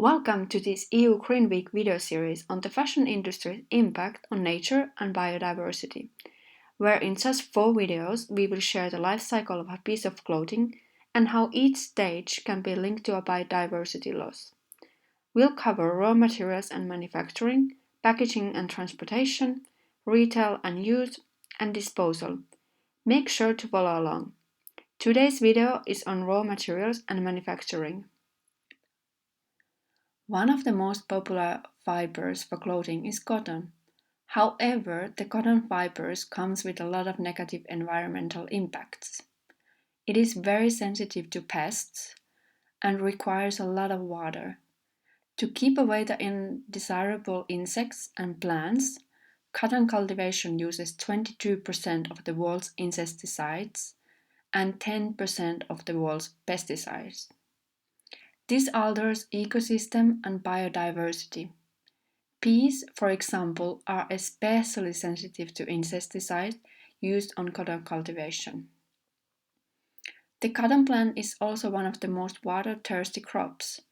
Welcome to this EU Green Week video series on the fashion industry's impact on nature and biodiversity, where in just 4 videos we will share the life cycle of a piece of clothing and how each stage can be linked to a biodiversity loss. We'll cover raw materials and manufacturing, packaging and transportation, retail and use, and disposal. Make sure to follow along. Today's video is on raw materials and manufacturing. One of the most popular fibers for clothing is cotton. However, the cotton fibers comes with a lot of negative environmental impacts. It is very sensitive to pests and requires a lot of water. To keep away the undesirable insects and plants, cotton cultivation uses 22% of the world's insecticides and 10% of the world's pesticides. This alters ecosystem and biodiversity. Peas, for example, are especially sensitive to insecticides used on cotton cultivation. The cotton plant is also one of the most water-thirsty crops.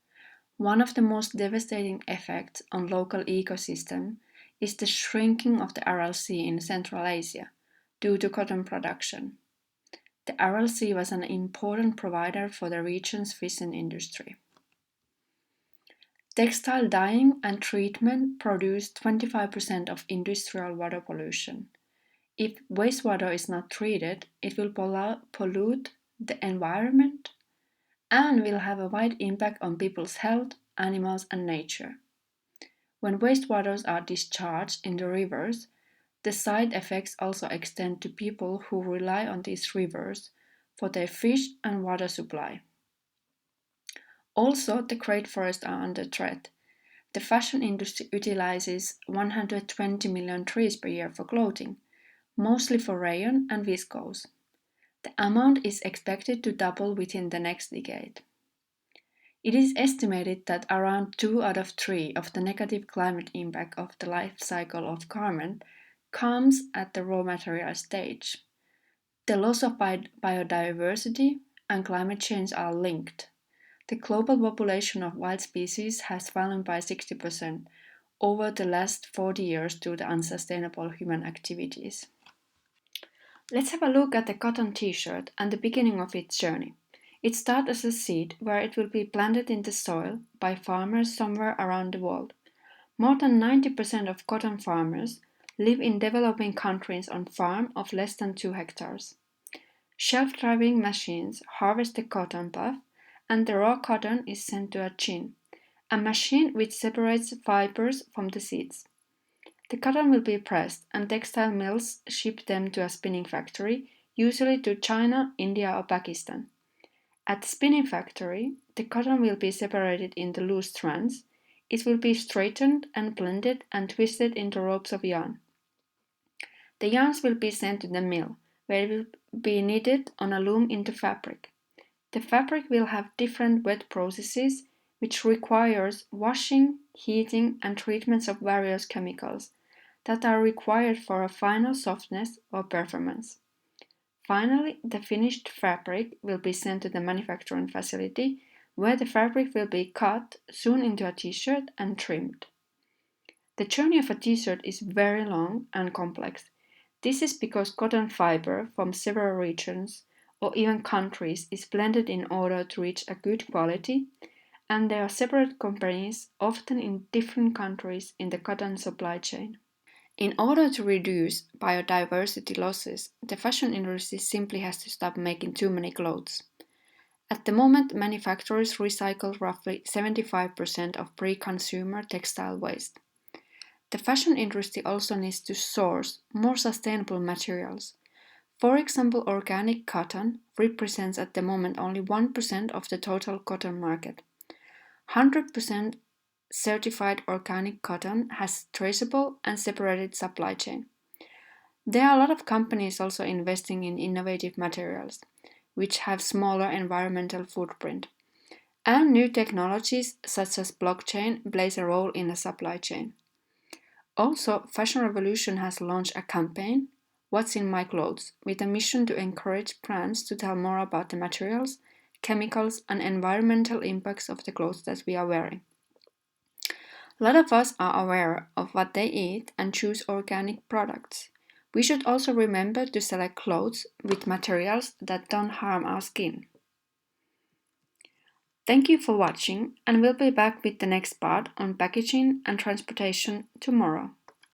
One of the most devastating effects on local ecosystem is the shrinking of the Aral Sea in Central Asia due to cotton production. The Aral Sea was an important provider for the region's fishing industry. Textile dyeing and treatment produce 25% of industrial water pollution. If wastewater is not treated, it will pollute the environment and will have a wide impact on people's health, animals, and nature. When wastewaters are discharged in the rivers, the side effects also extend to people who rely on these rivers for their fish and water supply. Also, the great forests are under threat. The fashion industry utilizes 120 million trees per year for clothing, mostly for rayon and viscose. The amount is expected to double within the next decade. It is estimated that around 2 out of 3 of the negative climate impact of the life cycle of garment comes at the raw material stage. The loss of biodiversity and climate change are linked. The global population of wild species has fallen by 60% over the last 40 years due to unsustainable human activities. Let's have a look at the cotton t-shirt and the beginning of its journey. It starts as a seed where it will be planted in the soil by farmers somewhere around the world. More than 90% of cotton farmers live in developing countries on farms of less than 2 hectares. Shelf-driving machines harvest the cotton puff and the raw cotton is sent to a gin, a machine which separates fibers from the seeds. The cotton will be pressed and textile mills ship them to a spinning factory, usually to China, India or Pakistan. At the spinning factory, the cotton will be separated into loose strands. It will be straightened and blended and twisted into ropes of yarn. The yarns will be sent to the mill, where it will be knitted on a loom into fabric. The fabric will have different wet processes which requires washing, heating and treatments of various chemicals that are required for a final softness or performance. Finally, the finished fabric will be sent to the manufacturing facility where the fabric will be cut, sewn into a t-shirt and trimmed. The journey of a t-shirt is very long and complex. This is because cotton fiber from several regions or even countries is blended in order to reach a good quality, and there are separate companies, often in different countries, in the cotton supply chain. In order to reduce biodiversity losses, the fashion industry simply has to stop making too many clothes. At the moment, manufacturers recycle roughly 75% of pre-consumer textile waste. The fashion industry also needs to source more sustainable materials. For example, organic cotton represents at the moment only 1% of the total cotton market. 100% certified organic cotton has traceable and separated supply chain. There are a lot of companies also investing in innovative materials, which have smaller environmental footprint. And new technologies such as blockchain plays a role in the supply chain. Also, Fashion Revolution has launched a campaign, What's in My Clothes, with a mission to encourage brands to tell more about the materials, chemicals, and environmental impacts of the clothes that we are wearing. A lot of us are aware of what they eat and choose organic products. We should also remember to select clothes with materials that don't harm our skin. Thank you for watching, and we'll be back with the next part on packaging and transportation tomorrow.